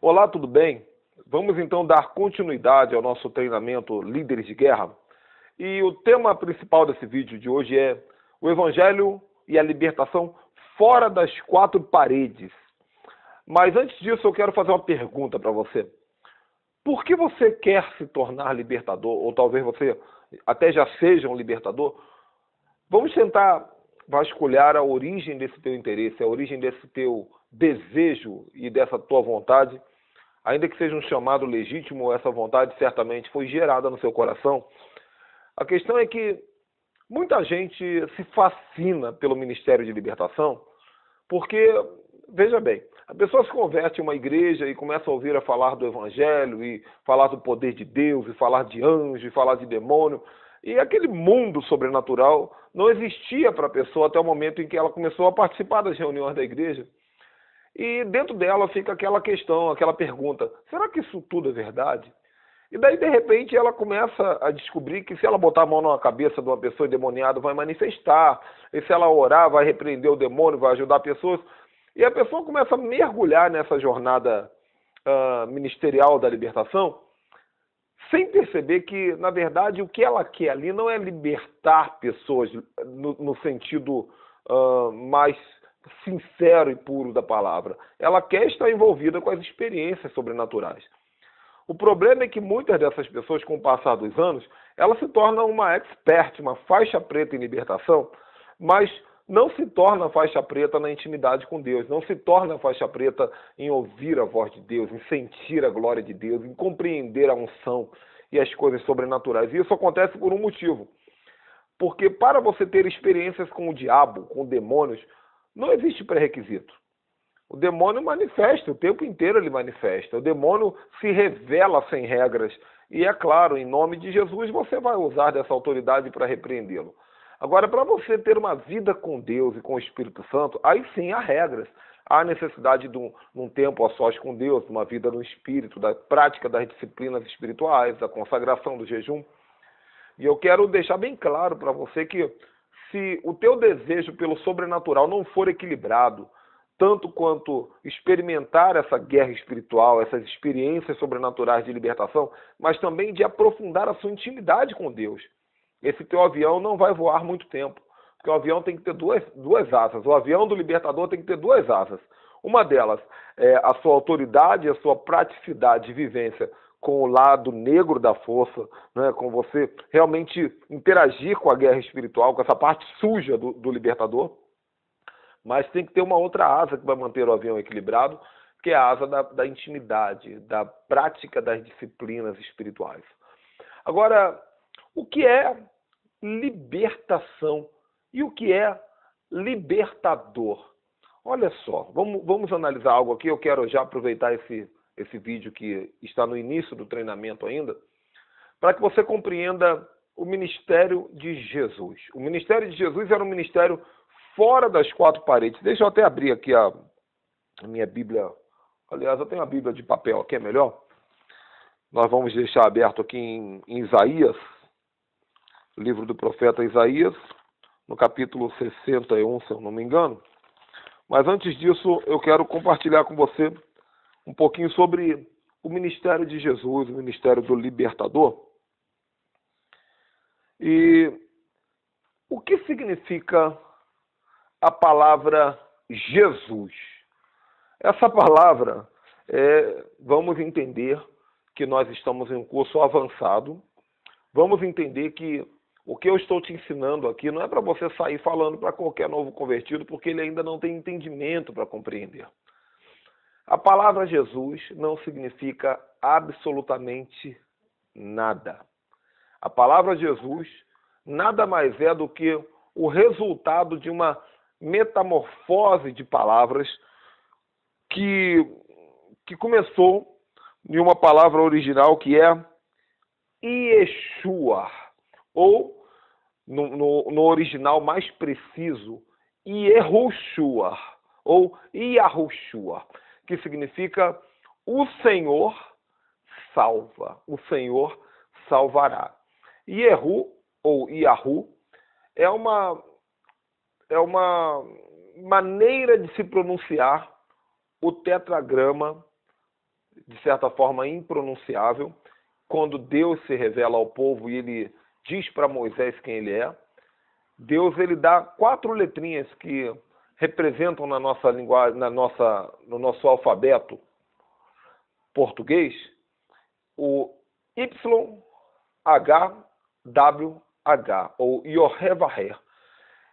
Olá, tudo bem? Vamos então dar continuidade ao nosso treinamento Líderes de Guerra. E o tema principal desse vídeo de hoje é o Evangelho e a libertação fora das quatro paredes. Mas antes disso, eu quero fazer uma pergunta para você. Por que você quer se tornar libertador? Ou talvez você até já seja um libertador? Vamos tentar vasculhar a origem desse teu interesse, a origem desse teu desejo e dessa tua vontade. Ainda que seja um chamado legítimo, essa vontade certamente foi gerada no seu coração. A questão é que muita gente se fascina pelo Ministério de Libertação, porque, veja bem, a pessoa se converte em uma igreja e começa a ouvir a falar do Evangelho, e falar do poder de Deus, e falar de anjo, e falar de demônio, e aquele mundo sobrenatural não existia para a pessoa até o momento em que ela começou a participar das reuniões da igreja. E dentro dela fica aquela questão, aquela pergunta, será que isso tudo é verdade? E daí, de repente, ela começa a descobrir que se ela botar a mão na cabeça de uma pessoa endemoniada, vai manifestar. E se ela orar, vai repreender o demônio, vai ajudar pessoas. E a pessoa começa a mergulhar nessa jornada ministerial da libertação, sem perceber que, na verdade, o que ela quer ali não é libertar pessoas no sentido mais sincero e puro da palavra. Ela quer estar envolvida com as experiências sobrenaturais. O problema é que muitas dessas pessoas, com o passar dos anos, elas se tornam uma expert, uma faixa preta em libertação, mas não se torna faixa preta na intimidade com Deus, não se torna faixa preta em ouvir a voz de Deus, em sentir a glória de Deus, em compreender a unção e as coisas sobrenaturais. E isso acontece por um motivo. Porque para você ter experiências com o diabo, com demônios, não existe pré-requisito. O demônio manifesta, o tempo inteiro ele manifesta. O demônio se revela sem regras. E é claro, em nome de Jesus, você vai usar dessa autoridade para repreendê-lo. Agora, para você ter uma vida com Deus e com o Espírito Santo, aí sim há regras. Há necessidade de um tempo a sós com Deus, de uma vida no Espírito, da prática das disciplinas espirituais, da consagração do jejum. E eu quero deixar bem claro para você que se o teu desejo pelo sobrenatural não for equilibrado, tanto quanto experimentar essa guerra espiritual, essas experiências sobrenaturais de libertação, mas também de aprofundar a sua intimidade com Deus, esse teu avião não vai voar muito tempo, porque o avião tem que ter duas asas. O avião do libertador tem que ter duas asas. Uma delas é a sua autoridade, a sua praticidade de vivência com o lado negro da força, né, com você realmente interagir com a guerra espiritual, com essa parte suja do libertador. Mas tem que ter uma outra asa que vai manter o avião equilibrado, que é a asa da intimidade, da prática das disciplinas espirituais. Agora, o que é libertação e o que é libertador? Olha só, vamos analisar algo aqui. Eu quero já aproveitar esse vídeo que está no início do treinamento ainda, para que você compreenda o ministério de Jesus. O ministério de Jesus era um ministério fora das quatro paredes. Deixa eu até abrir aqui a minha Bíblia. Aliás, eu tenho a Bíblia de papel aqui, é melhor. Nós vamos deixar aberto aqui em Isaías, livro do profeta Isaías, no capítulo 61, se eu não me engano. Mas antes disso, eu quero compartilhar com você um pouquinho sobre o ministério de Jesus, o ministério do libertador. E o que significa a palavra Jesus? Essa palavra, vamos entender que nós estamos em um curso avançado. Vamos entender que o que eu estou te ensinando aqui não é para você sair falando para qualquer novo convertido, porque ele ainda não tem entendimento para compreender. A palavra Jesus não significa absolutamente nada. A palavra Jesus nada mais é do que o resultado de uma metamorfose de palavras que começou em uma palavra original que é Yeshua, ou no original mais preciso, Yehoshua, ou Yahushua, que significa o Senhor salva, o Senhor salvará. Yehu, ou Yahu, é uma maneira de se pronunciar o tetragrama de certa forma, impronunciável. Quando Deus se revela ao povo e ele diz para Moisés quem ele é, Deus ele dá 4 letrinhas que representam na nossa linguagem, no nosso alfabeto português, o YHWH, ou Yohevaher.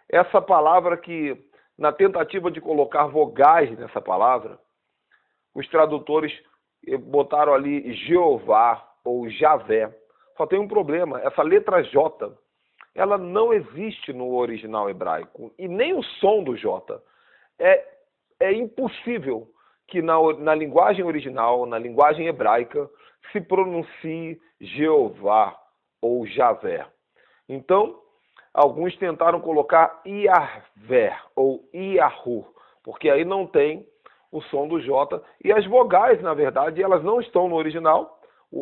Essa palavra que, na tentativa de colocar vogais nessa palavra, os tradutores botaram ali Jeová ou Javé. Só tem um problema, essa letra J, ela não existe no original hebraico, e nem o som do J. É impossível que na linguagem original, na linguagem hebraica, se pronuncie Jeová ou Javé. Então, alguns tentaram colocar Iahvé ou Iahur, porque aí não tem o som do J. E as vogais, na verdade, elas não estão no original,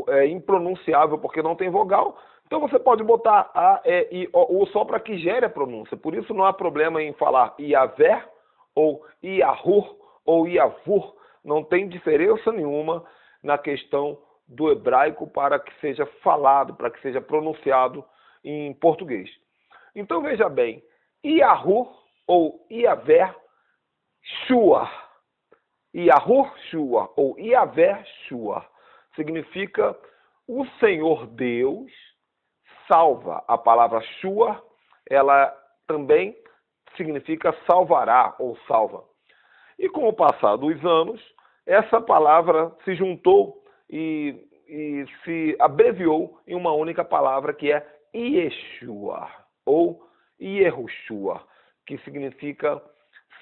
é impronunciável porque não tem vogal. Então você pode botar A, E, I, O, U só para que gere a pronúncia. Por isso não há problema em falar Iavé ou Iahur ou Iavur. Não tem diferença nenhuma na questão do hebraico para que seja falado, para que seja pronunciado em português. Então veja bem, Iahur ou Iavé Shua. Iahur Shua ou Iavé Shua significa o Senhor Deus salva. A palavra Shua, ela também significa salvará ou salva. E com o passar dos anos, essa palavra se juntou e se abreviou em uma única palavra que é Yeshua ou Yehoshua, que significa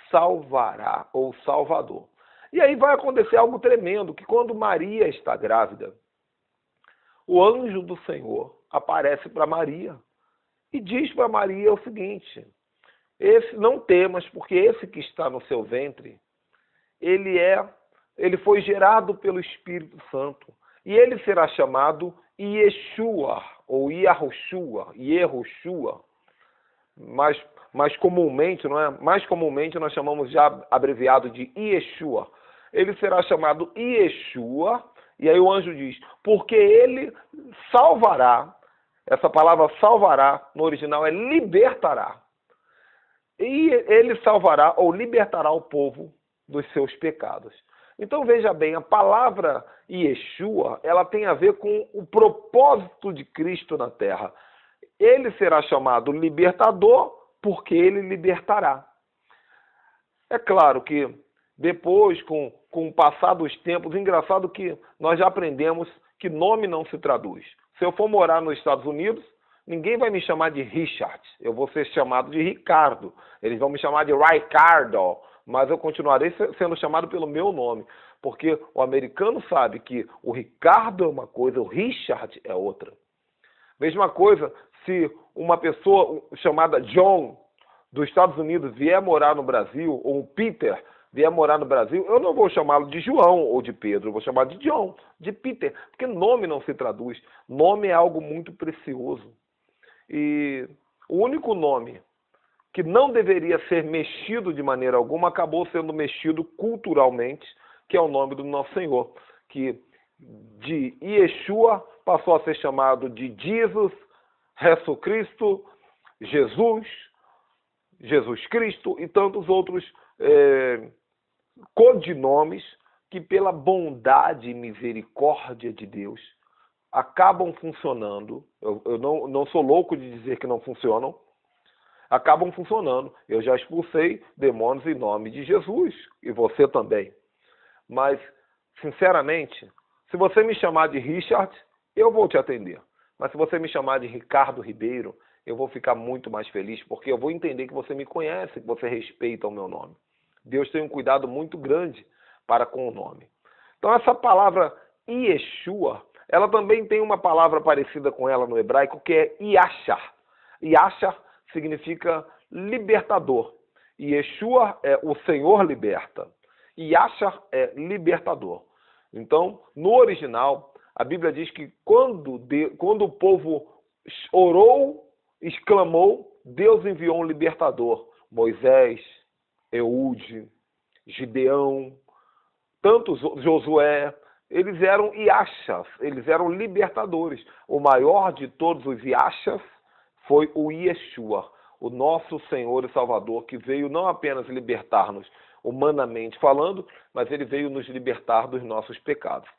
salvará ou salvador. E aí vai acontecer algo tremendo, que quando Maria está grávida, o anjo do Senhor aparece para Maria e diz para Maria o seguinte: não temas, porque esse que está no seu ventre, ele foi gerado pelo Espírito Santo, e ele será chamado Yeshua ou Yahoshua, mais comumente, não é? Mais comumente nós chamamos já abreviado de Yeshua. Ele será chamado Yeshua, e aí o anjo diz, porque ele salvará. Essa palavra salvará, no original é libertará. E ele salvará ou libertará o povo dos seus pecados. Então veja bem, a palavra Yeshua, ela tem a ver com o propósito de Cristo na terra. Ele será chamado libertador porque ele libertará. É claro que depois, com o passar dos tempos, engraçado que nós já aprendemos que nome não se traduz. Se eu for morar nos Estados Unidos, ninguém vai me chamar de Richard, eu vou ser chamado de Ricardo. Eles vão me chamar de Ricardo, mas eu continuarei sendo chamado pelo meu nome, porque o americano sabe que o Ricardo é uma coisa, o Richard é outra. Mesma coisa, se uma pessoa chamada John dos Estados Unidos vier morar no Brasil, ou um Peter vier morar no Brasil, eu não vou chamá-lo de João ou de Pedro, eu vou chamar de John, de Peter, porque nome não se traduz. Nome é algo muito precioso. E o único nome que não deveria ser mexido de maneira alguma acabou sendo mexido culturalmente, que é o nome do nosso Senhor, que de Yeshua passou a ser chamado de Jesus, Jesus Cristo, Jesus Cristo e tantos outros codinomes que, pela bondade e misericórdia de Deus, acabam funcionando. Eu não sou louco de dizer que não funcionam. Acabam funcionando. Eu já expulsei demônios em nome de Jesus, e você também. Mas, sinceramente, se você me chamar de Richard, eu vou te atender. Mas se você me chamar de Ricardo Ribeiro, eu vou ficar muito mais feliz, porque eu vou entender que você me conhece, que você respeita o meu nome. Deus tem um cuidado muito grande para com o nome. Então essa palavra Yeshua, ela também tem uma palavra parecida com ela no hebraico, que é Yashar. Yashar significa libertador. Yeshua é o Senhor liberta. Yashar é libertador. Então, no original, a Bíblia diz que quando o povo orou, exclamou, Deus enviou um libertador. Moisés, Eude, Gideão, tantos, Josué, eles eram Yashas, eles eram libertadores. O maior de todos os Yashas foi o Yeshua, o nosso Senhor e Salvador, que veio não apenas libertar-nos humanamente falando, mas ele veio nos libertar dos nossos pecados.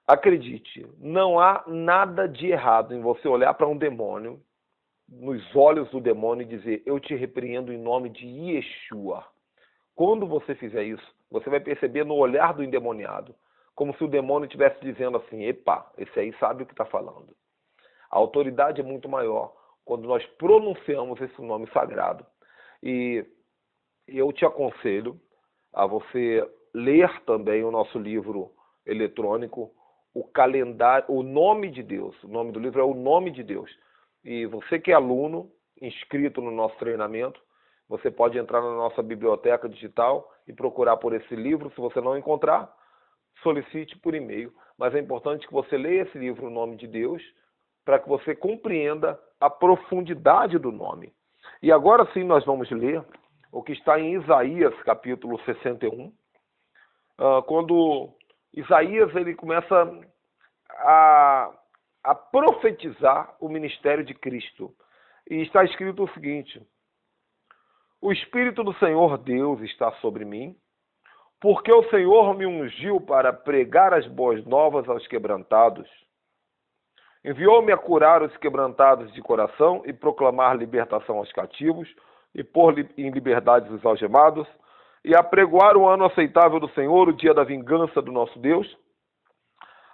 Acredite, não há nada de errado em você olhar para um demônio, nos olhos do demônio e dizer: eu te repreendo em nome de Yeshua. Quando você fizer isso, você vai perceber no olhar do endemoniado, como se o demônio estivesse dizendo assim: epa, esse aí sabe o que está falando. A autoridade é muito maior quando nós pronunciamos esse nome sagrado. E eu te aconselho a você ler também o nosso livro eletrônico, o calendário, o nome de Deus. O nome do livro é o nome de Deus. E você que é aluno, inscrito no nosso treinamento, você pode entrar na nossa biblioteca digital e procurar por esse livro. Se você não encontrar, solicite por e-mail. Mas é importante que você leia esse livro, o nome de Deus, para que você compreenda a profundidade do nome. E agora sim nós vamos ler o que está em Isaías, capítulo 61, quando Isaías ele começa a profetizar o ministério de Cristo. E está escrito o seguinte: o Espírito do Senhor Deus está sobre mim, porque o Senhor me ungiu para pregar as boas novas aos quebrantados. Enviou-me a curar os quebrantados de coração e proclamar libertação aos cativos e pôr em liberdade os algemados, e a pregoar o ano aceitável do Senhor, o dia da vingança do nosso Deus,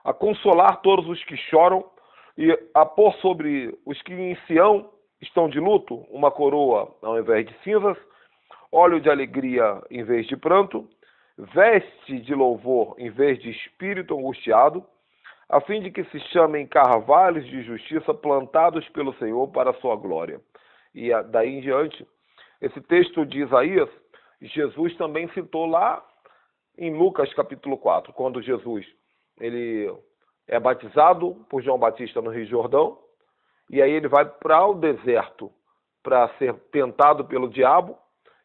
a consolar todos os que choram e a pôr sobre os que em Sião estão de luto uma coroa ao invés de cinzas, óleo de alegria em vez de pranto, veste de louvor em vez de espírito angustiado, a fim de que se chamem carvalhos de justiça plantados pelo Senhor para a sua glória. E daí em diante, esse texto de Isaías, Jesus também citou lá em Lucas capítulo 4, quando Jesus ele é batizado por João Batista no Rio Jordão, e aí ele vai para o deserto para ser tentado pelo diabo,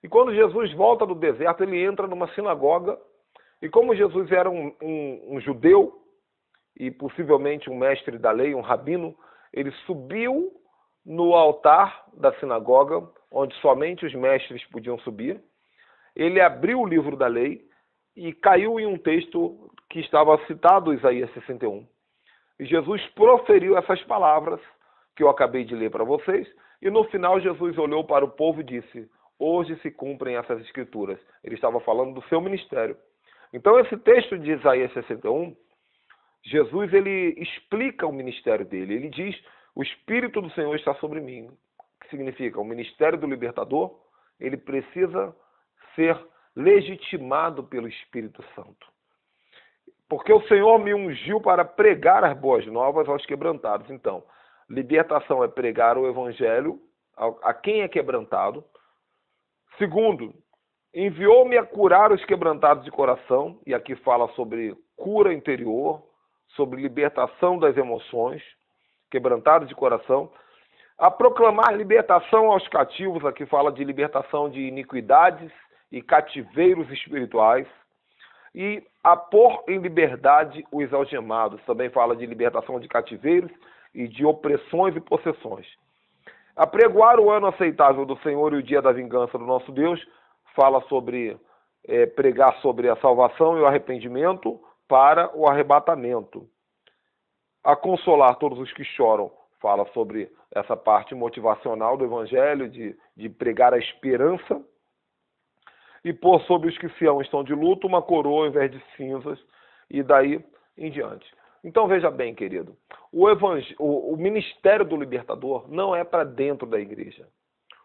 e quando Jesus volta do deserto, ele entra numa sinagoga, e como Jesus era um judeu, e possivelmente um mestre da lei, um rabino, ele subiu no altar da sinagoga, onde somente os mestres podiam subir. Ele abriu o livro da lei e caiu em um texto que estava citado, Isaías 61. E Jesus proferiu essas palavras que eu acabei de ler para vocês, e no final Jesus olhou para o povo e disse: hoje se cumprem essas escrituras. Ele estava falando do seu ministério. Então esse texto de Isaías 61, Jesus ele explica o ministério dele. Ele diz: o Espírito do Senhor está sobre mim. O que significa? O ministério do libertador, ele precisa ser legitimado pelo Espírito Santo. Porque o Senhor me ungiu para pregar as boas novas aos quebrantados. Então, libertação é pregar o evangelho a quem é quebrantado. Segundo, enviou-me a curar os quebrantados de coração, e aqui fala sobre cura interior, sobre libertação das emoções, quebrantados de coração, a proclamar libertação aos cativos, aqui fala de libertação de iniquidades e cativeiros espirituais, e a pôr em liberdade os algemados, também fala de libertação de cativeiros e de opressões e possessões. Apregoar o ano aceitável do Senhor e o dia da vingança do nosso Deus, fala sobre pregar sobre a salvação e o arrependimento para o arrebatamento. A consolar todos os que choram, fala sobre essa parte motivacional do Evangelho, de pregar a esperança, e pôr sobre os que estão de luto uma coroa ao invés de cinzas, e daí em diante. Então veja bem, querido, o ministério do libertador não é para dentro da igreja.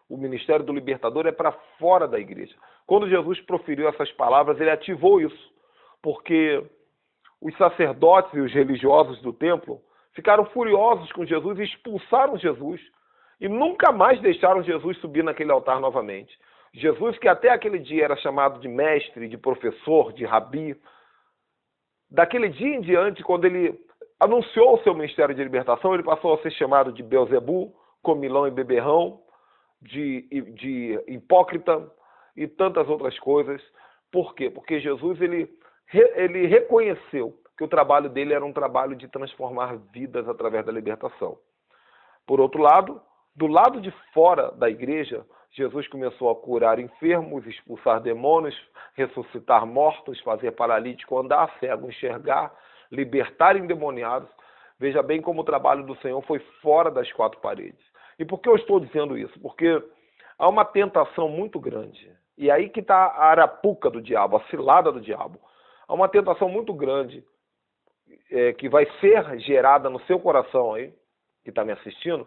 O ministério do libertador é para fora da igreja. Quando Jesus proferiu essas palavras, ele ativou isso, porque os sacerdotes e os religiosos do templo ficaram furiosos com Jesus e expulsaram Jesus, e nunca mais deixaram Jesus subir naquele altar novamente. Jesus, que até aquele dia era chamado de mestre, de professor, de rabi, daquele dia em diante, quando ele anunciou o seu ministério de libertação, ele passou a ser chamado de Belzebu, comilão e beberrão, de hipócrita e tantas outras coisas. Por quê? Porque Jesus ele reconheceu que o trabalho dele era um trabalho de transformar vidas através da libertação. Por outro lado, do lado de fora da igreja, Jesus começou a curar enfermos, expulsar demônios, ressuscitar mortos, fazer paralítico andar, cego enxergar, libertar endemoniados. Veja bem como o trabalho do Senhor foi fora das quatro paredes. E por que eu estou dizendo isso? Porque há uma tentação muito grande. E aí que está a arapuca do diabo, a cilada do diabo. Há uma tentação muito grande que vai ser gerada no seu coração aí, que está me assistindo,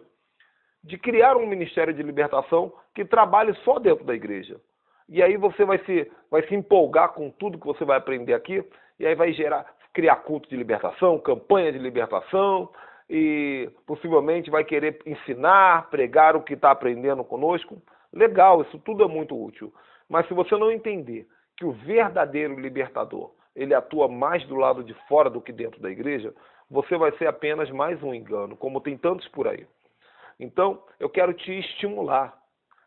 de criar um ministério de libertação que trabalhe só dentro da igreja. E aí você vai se empolgar com tudo que você vai aprender aqui, e aí vai criar culto de libertação, campanha de libertação, e possivelmente vai querer ensinar, pregar o que está aprendendo conosco. Legal, isso tudo é muito útil. Mas se você não entender que o verdadeiro libertador, ele atua mais do lado de fora do que dentro da igreja, você vai ser apenas mais um engano, como tem tantos por aí. Então, eu quero te estimular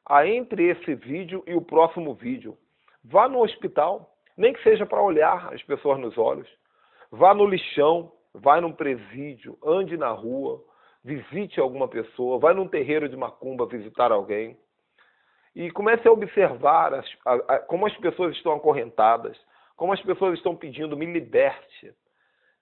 a, entre esse vídeo e o próximo vídeo, vá no hospital, nem que seja para olhar as pessoas nos olhos, vá no lixão, vai num presídio, ande na rua, visite alguma pessoa, vai num terreiro de macumba visitar alguém e comece a observar como as pessoas estão acorrentadas, como as pessoas estão pedindo, me liberte,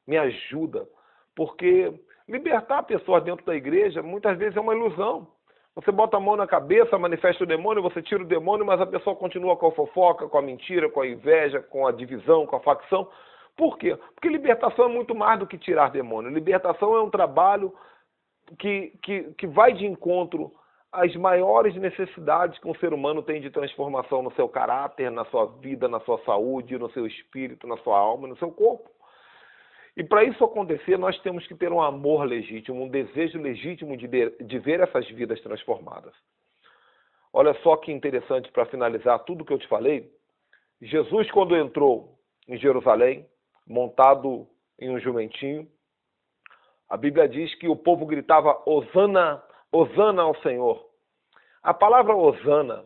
me ajuda, porque libertar a pessoa dentro da igreja muitas vezes é uma ilusão. Você bota a mão na cabeça, manifesta o demônio, você tira o demônio, mas a pessoa continua com a fofoca, com a mentira, com a inveja, com a divisão, com a facção. Por quê? Porque libertação é muito mais do que tirar demônio. Libertação é um trabalho que vai de encontro às maiores necessidades que um ser humano tem de transformação no seu caráter, na sua vida, na sua saúde, no seu espírito, na sua alma, no seu corpo. E para isso acontecer, nós temos que ter um amor legítimo, um desejo legítimo de ver essas vidas transformadas. Olha só que interessante para finalizar tudo que eu te falei. Jesus, quando entrou em Jerusalém, montado em um jumentinho, a Bíblia diz que o povo gritava Hosana, Hosana ao Senhor. A palavra Hosana,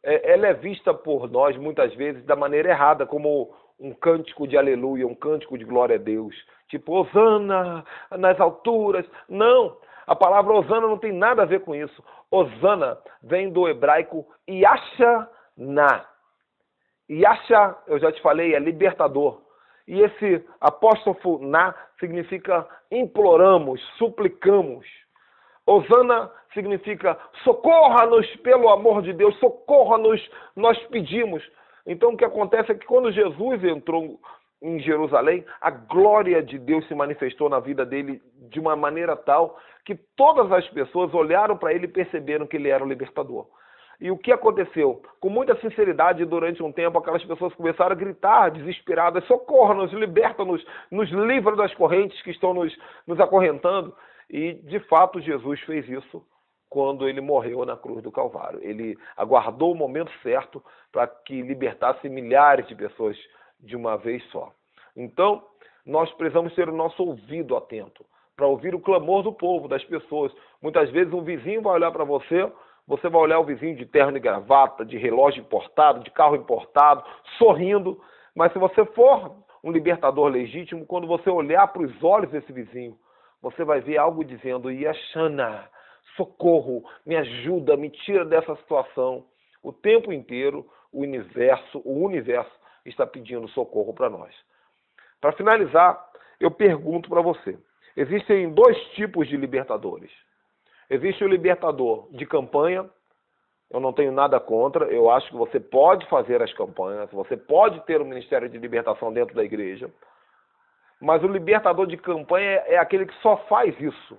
ela é vista por nós muitas vezes da maneira errada, como um cântico de aleluia, um cântico de glória a Deus. Tipo, Hosana nas alturas. Não, a palavra Hosana não tem nada a ver com isso. Hosana vem do hebraico Yashana. Yasha, eu já te falei, é libertador. E esse apóstrofo na significa imploramos, suplicamos. Hosana significa socorra-nos pelo amor de Deus, socorra-nos, nós pedimos. Então o que acontece é que quando Jesus entrou em Jerusalém, a glória de Deus se manifestou na vida dele de uma maneira tal que todas as pessoas olharam para ele e perceberam que ele era o libertador. E o que aconteceu? Com muita sinceridade, durante um tempo, aquelas pessoas começaram a gritar, desesperadas, socorra-nos, liberta-nos, nos livra das correntes que estão nos acorrentando. E, de fato, Jesus fez isso quando ele morreu na cruz do Calvário. Ele aguardou o momento certo para que libertasse milhares de pessoas de uma vez só. Então, nós precisamos ter o nosso ouvido atento para ouvir o clamor do povo, das pessoas. Muitas vezes um vizinho vai olhar para você, você vai olhar o vizinho de terno e gravata, de relógio importado, de carro importado, sorrindo. Mas se você for um libertador legítimo, quando você olhar para os olhos desse vizinho, você vai ver algo dizendo, Yashana, socorro, me ajuda, me tira dessa situação. O tempo inteiro, o universo está pedindo socorro para nós. Para finalizar, eu pergunto para você, existem dois tipos de libertadores. Existe o libertador de campanha, eu não tenho nada contra, eu acho que você pode fazer as campanhas, você pode ter um ministério de libertação dentro da igreja, mas o libertador de campanha é aquele que só faz isso.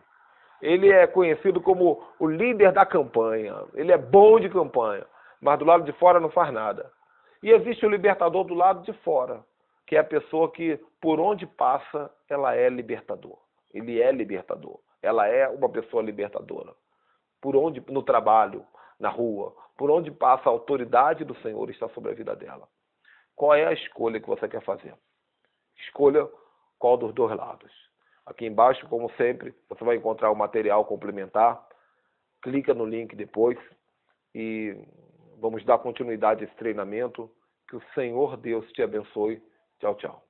Ele é conhecido como o líder da campanha, ele é bom de campanha, mas do lado de fora não faz nada. E existe o libertador do lado de fora, que é a pessoa que, por onde passa, ela é libertador. Ele é libertador. Ela é uma pessoa libertadora. Por onde, no trabalho, na rua, por onde passa a autoridade do Senhor está sobre a vida dela. Qual é a escolha que você quer fazer? Escolha qual dos dois lados. Aqui embaixo, como sempre, você vai encontrar o material complementar. Clica no link depois e vamos dar continuidade a esse treinamento. Que o Senhor Deus te abençoe. Tchau, tchau.